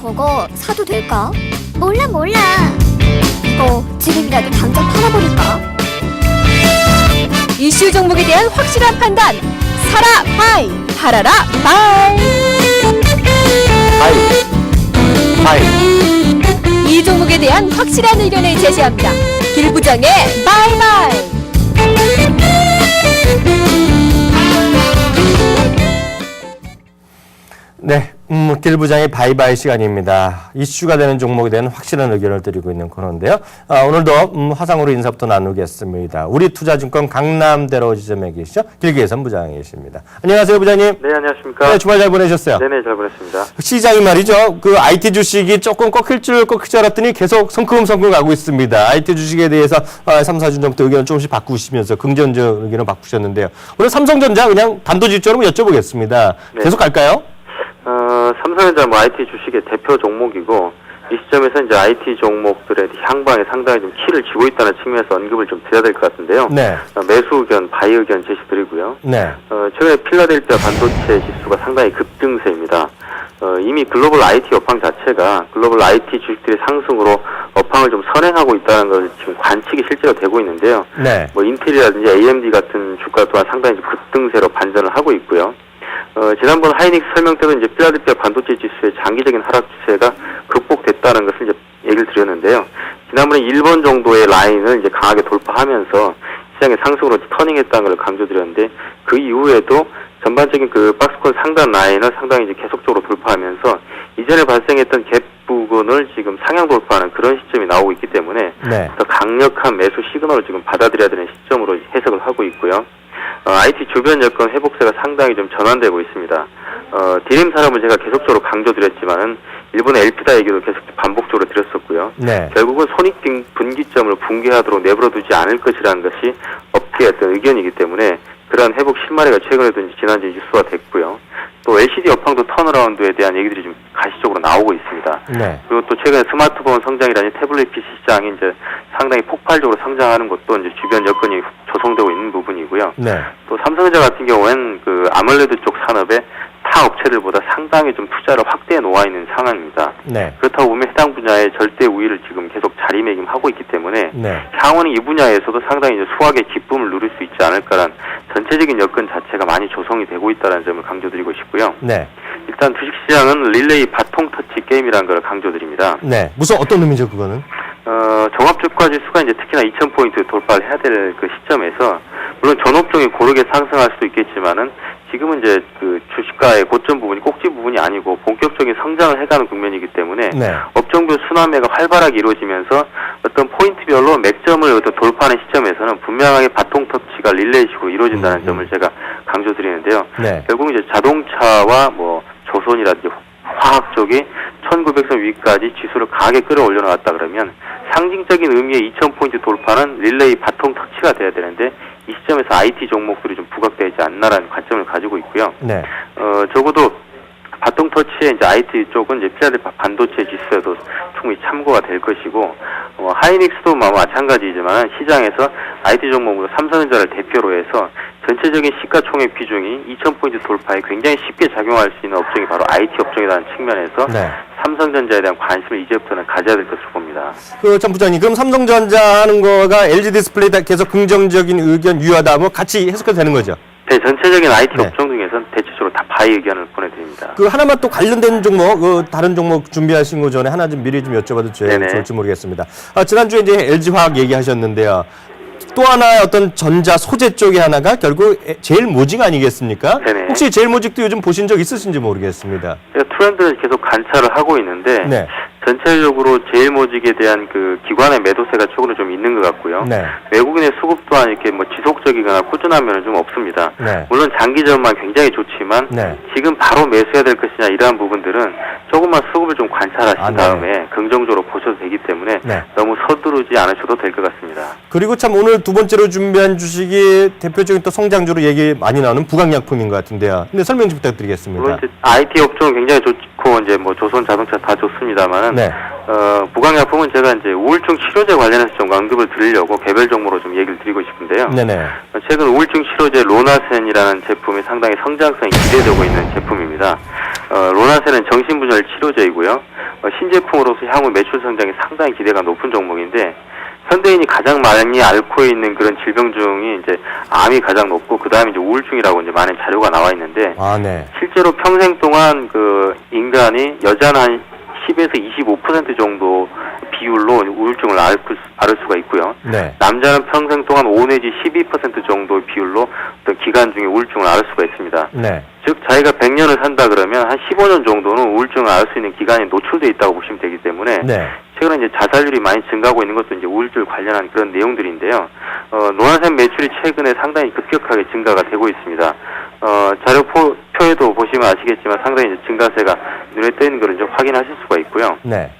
저거 사도 될까? 몰라. 이거 지금이라도 당장 팔아버릴까? 이슈 종목에 대한 확실한 판단. 사라 바이, 팔아라 바이. 이 종목에 대한 확실한 의견을 제시합니다. 길 부장의 바이바이. 네, 길 부장의 바이바이 시간입니다. 이슈가 되는 종목에 대한 확실한 의견을 드리고 있는 코너인데요. 오늘도 화상으로 인사부터 나누겠습니다. 우리투자증권 강남대로 지점에 계시죠? 길계선 부장이십니다. 안녕하세요, 부장님. 네, 안녕하십니까. 네, 주말 잘 보내셨어요? 네네, 잘 보냈습니다. 시장이 말이죠. 그 IT 주식이 조금 꺾일 줄 알았더니 계속 성큼성큼 가고 있습니다. IT 주식에 대해서 3, 4주 전부터 의견을 조금씩 바꾸시면서 긍정적 의견을 바꾸셨는데요. 오늘 삼성전자 그냥 단도직입적으로 여쭤보겠습니다. 네. 계속 갈까요? 삼성전자 IT 주식의 대표 종목이고, 이 시점에서 이제 IT 종목들의 향방에 상당히 좀 키를 쥐고 있다는 측면에서 언급을 좀 드려야 될 것 같은데요. 네. 매수 의견, 바이 의견 제시드리고요. 네. 최근에 필라델피아 반도체 지수가 상당히 급등세입니다. 이미 글로벌 IT 업황 자체가 글로벌 IT 주식들의 상승으로 업황을 좀 선행하고 있다는 걸 지금 관측이 실제로 되고 있는데요. 네. 인텔이라든지 AMD 같은 주가 또한 상당히 좀 급등세로 반전을 하고 있고요. 지난번 하이닉스 설명 때도 이제 필라델피아 반도체 지수의 장기적인 하락 추세가 극복됐다는 것을 이제 얘기를 드렸는데요. 지난번에 1번 정도의 라인을 이제 강하게 돌파하면서 시장의 상승으로 터닝했다는 걸 강조드렸는데, 그 이후에도 전반적인 그 박스권 상단 라인을 상당히 이제 계속적으로 돌파하면서 이전에 발생했던 갭 부분을 지금 상향 돌파하는 그런 시점이 나오고 있기 때문에 네. 더 강력한 매수 시그널을 지금 받아들여야 되는 시점으로 해석을 하고 있고요. IT 주변 여건 회복세가 상당히 좀 전환되고 있습니다. 디램 산업은 제가 계속적으로 강조드렸지만은 일본의 엘피다 얘기도 계속 반복적으로 드렸었고요. 네. 결국은 손익 분기점을 붕괴하도록 내버려두지 않을 것이라는 것이 업계의 어떤 의견이기 때문에 그러한 회복 실마리가 최근에도 이제 지난주에 뉴스화 됐고요. 또 LCD 업황도 턴어라운드에 대한 얘기들이 좀 가시적으로 나오고 있습니다. 네. 그리고 또 최근에 스마트폰 성장이라든지 태블릿 PC 시장이 이제 상당히 폭발적으로 성장하는 것도 이제 주변 여건이 조성되고 있는 부분이고요. 네. 또 삼성전자 같은 경우엔 그 아몰레드 쪽 산업에 타 업체들보다 상당히 좀 투자를 확대해 놓아 있는 상황입니다. 네. 그렇다고 보면 해당 분야의 절대 우위를 지금 계속 자리매김하고 있기 때문에 네. 향후는 이 분야에서도 상당히 이제 수확의 기쁨을 누릴 수 있지 않을까란 전체적인 여건 자체가 많이 조성이 되고 있다는 점을 강조드리고 싶고요. 네. 일단 주식시장은 릴레이 바통 터치 게임이라는 걸 강조드립니다. 네. 무슨 어떤 의미죠, 그거는? 종합주가지수가 이제 특히나 2,000포인트 돌파를 해야 될 그 시점에서, 물론 전 업종이 고르게 상승할 수도 있겠지만은, 지금은 이제 그 주식가의 고점 부분이 꼭지 부분이 아니고 본격적인 성장을 해가는 국면이기 때문에, 네. 업종별 순환매가 활발하게 이루어지면서 어떤 포인트별로 맥점을 돌파하는 시점에서는 분명하게 바통 터치가 릴레이식으로 이루어진다는 점을 제가 강조드리는데요. 네. 결국 이제 자동차와 조선이라든지 화학 쪽이 1900선 위까지 지수를 강하게 끌어올려 나갔다 그러면 상징적인 의미의 2000포인트 돌파는 릴레이 바통 터치가 돼야 되는데, 이 시점에서 IT 종목들이 좀 부각되지 않나라는 관점을 가지고 있고요. 네. 적어도 바통 터치의 이제 IT 쪽은 이제 필라델피아 반도체 지수에도 충분히 참고가 될 것이고, 하이닉스도 마찬가지이지만 시장에서 IT 종목으로 삼성전자를 대표로 해서 전체적인 시가총액 비중이 2000포인트 돌파에 굉장히 쉽게 작용할 수 있는 업종이 바로 IT 업종이라는 측면에서 네. 삼성전자에 대한 관심을 이제부터는 가져야 될 것으로 봅니다. 참 부장님, 그럼 삼성전자 하는 거가 LG 디스플레이 계속 긍정적인 의견 유효하다, 같이 해석해도 되는 거죠? 네, 전체적인 IT 네. 업종 중에서는 대체적으로 다 바이 의견을 보내드립니다. 그 하나만 또 관련된 종목, 다른 종목 준비하신 거 전에 하나 좀 미리 좀 여쭤봐도 네네. 좋을지 모르겠습니다. 지난주에 이제 LG화학 얘기하셨는데요. 또 하나의 어떤 전자 소재 쪽에 하나가 결국 제일모직 아니겠습니까? 네네. 혹시 제일모직도 요즘 보신 적 있으신지 모르겠습니다. 제가 트렌드를 계속 관찰을 하고 있는데, 네. 전체적으로 제일모직에 대한 그 기관의 매도세가 최근에 좀 있는 것 같고요. 네. 외국인의 수급 또한 이렇게 뭐 지속적이거나 꾸준한 면은 좀 없습니다. 네. 물론 장기전만 굉장히 좋지만 네. 지금 바로 매수해야 될 것이냐 이러한 부분들은 조금만 수급을 좀 관찰하신 네. 다음에 긍정적으로 보셔도 되기 때문에 네. 너무 서두르지 않으셔도 될 것 같습니다. 그리고 참 오늘 두 번째로 준비한 주식이 대표적인 또 성장주로 얘기 많이 나오는 부강약품인 것 같은데요. 근데 설명 좀 부탁드리겠습니다. 물론 이제 IT 업종은 굉장히 좋고 이제 뭐 조선 자동차 다 좋습니다만은 네. 부강약품은 제가 이제 우울증 치료제 관련해서 좀 언급을 드리려고 개별 종목으로 좀 얘기를 드리고 싶은데요. 네네. 최근 우울증 치료제 로나센이라는 제품이 상당히 성장성이 기대되고 있는 제품입니다. 로나센은 정신분열 치료제이고요. 신제품으로서 향후 매출 성장이 상당히 기대가 높은 종목인데 현대인이 가장 많이 앓고 있는 그런 질병 중이 이제 암이 가장 높고 그 다음에 이제 우울증이라고 이제 많은 자료가 나와 있는데 아, 네. 실제로 평생 동안 그 인간이 여자는 한 10에서 25% 정도 비율로 우울증을 앓을 수가 있고요. 네. 남자는 평생 동안 5 내지 12% 정도의 비율로 어떤 기간 중에 우울증을 앓을 수가 있습니다. 네. 즉 자기가 100년을 산다 그러면 한 15년 정도는 우울증을 앓을 수 있는 기간이 노출되어 있다고 보시면 되기 때문에 네. 최근에 이제 자살률이 많많이 증가하고 있는 것도 이제 우울증 관련한 그런 내용들인데요. 노란색 매출이 최근에 상당히 급격하게 증가가 되고 있습니다. 자료표에도 보시면 아시겠지만 상당히 이제 증가세가 눈에 띄는 걸 이제 확인하실 수가 있고요. 네.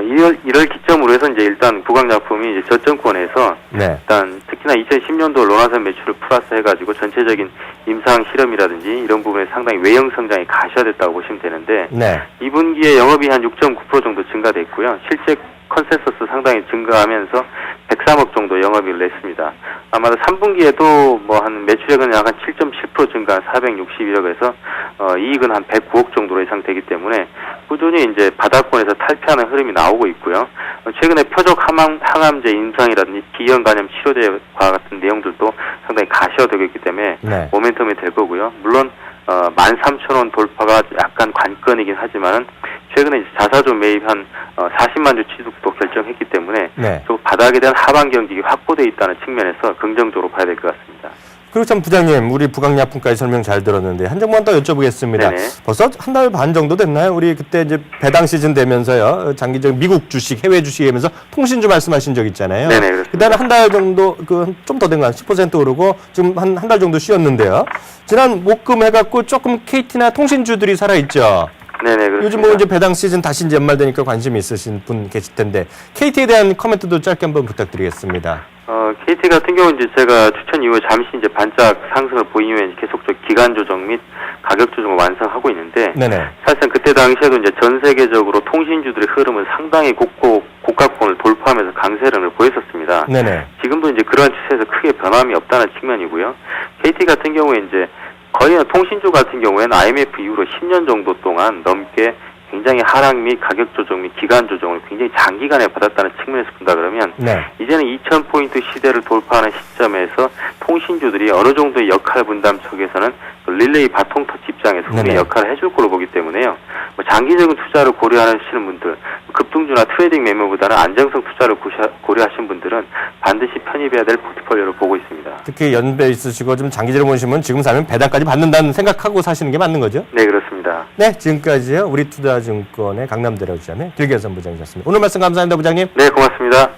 이럴 기점으로 해서 이제 일단 부강약품이 이제 저점권에서 네. 일단 특히나 2010년도 로나산 매출을 플러스 해가지고 전체적인 임상 실험이라든지 이런 부분에 상당히 외형 성장이 가시화됐다고 보시면 되는데 네. 2분기에 영업이 한 6.9% 정도 증가됐고요. 실제 컨센서스 상당히 증가하면서 103억 정도 영업이익을 냈습니다. 아마도 3분기에도 뭐 한 매출액은 약 한 7.7% 증가한 461억에서 이익은 한 109억 정도로 예상되기 때문에 꾸준히 이제 바닥권에서 탈피하는 흐름이 나오고 있고요. 최근에 표적 항암제 임상이라든지 기형 간염 치료제와 같은 내용들도 상당히 가시화되고 있기 때문에 네. 모멘텀이 될 거고요. 물론 13,000원 돌파가 약간 관건이긴 하지만은 최근에 이제 자사주 매입한 40만 주 취득도 결정했기 때문에 네. 또 바닥에 대한 하방 경직이 확보되어 있다는 측면에서 긍정적으로 봐야 될 것 같습니다. 그리고 참 부장님, 우리 부강약품까지 설명 잘 들었는데 한 점만 더 여쭤보겠습니다. 네네. 벌써 한 달 반 정도 됐나요? 우리 그때 이제 배당 시즌 되면서요, 장기적 미국 주식, 해외 주식이면서 통신주 말씀하신 적 있잖아요. 네네, 그렇습니다. 그다음에 한 달 정도 좀 더 된 거 한 10% 오르고 지금 한 달 정도 쉬었는데요. 지난 목금 해갖고 조금 KT나 통신주들이 살아 있죠. 네네, 그렇습니다. 요즘 뭐 이제 배당 시즌 다시 이제 연말되니까 관심이 있으신 분 계실 텐데 KT에 대한 코멘트도 짧게 한번 부탁드리겠습니다. KT 같은 경우 이제 제가 추천 이후에 잠시 이제 반짝 상승을 보이면 계속적 기간 조정 및 가격 조정을 완성하고 있는데 네네. 사실상 그때 당시에도 이제 전 세계적으로 통신주들의 흐름은 상당히 고가권을 돌파하면서 강세를 보였었습니다. 네네. 지금도 이제 그러한 추세에서 크게 변함이 없다는 측면이고요. KT 같은 경우에 이제 거의 통신주 같은 경우에는 IMF 이후로 10년 정도 동안 넘게 굉장히 하락 및 가격 조정 및 기간 조정을 굉장히 장기간에 받았다는 측면에서 본다 그러면 네. 이제는 2000포인트 시대를 돌파하는 시점에서 통신주들이 어느 정도의 역할 분담 쪽에서는 릴레이 바통 터치 입장에서 네네. 분명히 역할을 해줄 거로 보기 때문에요. 뭐 장기적인 투자를 고려하시는 분들, 급등주나 트레이딩 매매보다는 안정성 투자를 고려하시는 분들은 반드시 편입해야 될 포트폴리오를 보고 있습니다. 특히 연배 있으시고 좀 장기적으로 보시면 지금 사면 배당까지 받는다는 생각하고 사시는 게 맞는 거죠? 네, 그렇습니다. 네, 지금까지요. 우리 투자증권의 강남대로지점의 길계선 부장이셨습니다. 오늘 말씀 감사합니다, 부장님. 네, 고맙습니다.